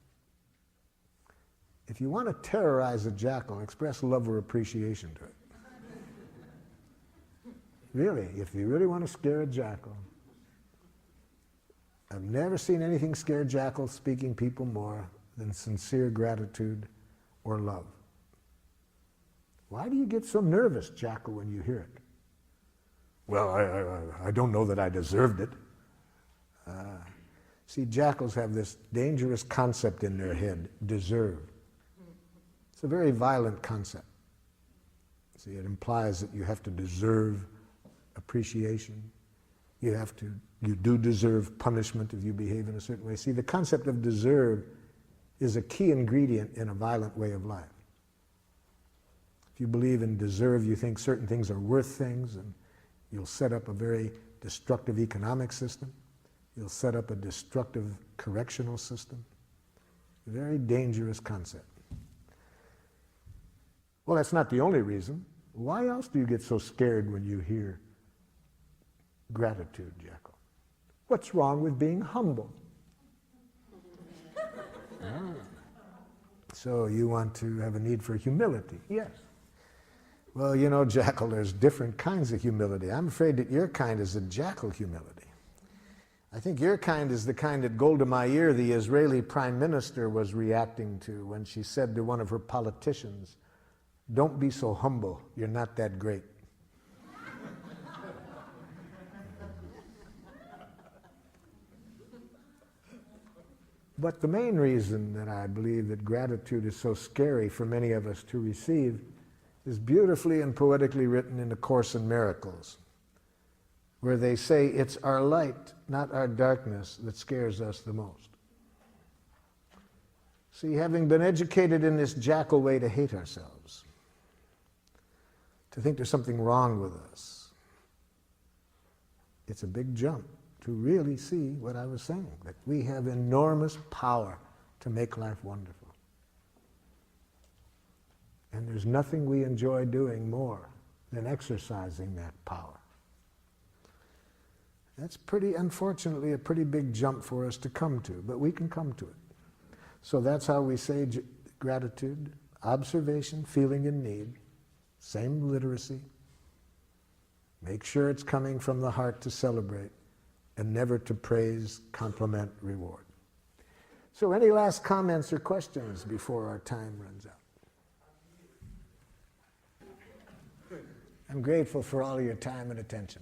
If you want to terrorize a jackal, express love or appreciation to it. Really, if you really want to scare a jackal. I've never seen anything scare jackals speaking people more than sincere gratitude or love. Why do you get so nervous, jackal, when you hear it? Well, I don't know that I deserved it. See, jackals have this dangerous concept in their head, deserve. It's a very violent concept. See, it implies that you have to deserve appreciation. You do deserve punishment if you behave in a certain way. See, the concept of deserve is a key ingredient in a violent way of life. If you believe in deserve, you think certain things are worth things, and you'll set up a very destructive economic system. You'll set up a destructive correctional system. A very dangerous concept. Well, that's not the only reason. Why else do you get so scared when you hear gratitude, Jackal? What's wrong with being humble? Ah. So you want to have a need for humility? Yes. Well, you know, Jackal, there's different kinds of humility. I'm afraid that your kind is a jackal humility. I think your kind is the kind that Golda Meir, the Israeli prime minister, was reacting to when she said to one of her politicians, "Don't be so humble, you're not that great." But the main reason that I believe that gratitude is so scary for many of us to receive is beautifully and poetically written in the Course in Miracles, where they say it's our light, not our darkness, that scares us the most. See, having been educated in this jackal way to hate ourselves, to think there's something wrong with us, it's a big jump to really see what I was saying, that we have enormous power to make life wonderful. And there's nothing we enjoy doing more than exercising that power. That's unfortunately, a pretty big jump for us to come to, but we can come to it. So that's how we say gratitude: observation, feeling in need, same literacy. Make sure it's coming from the heart to celebrate, and never to praise, compliment, reward. So any last comments or questions before our time runs out? I'm grateful for all of your time and attention.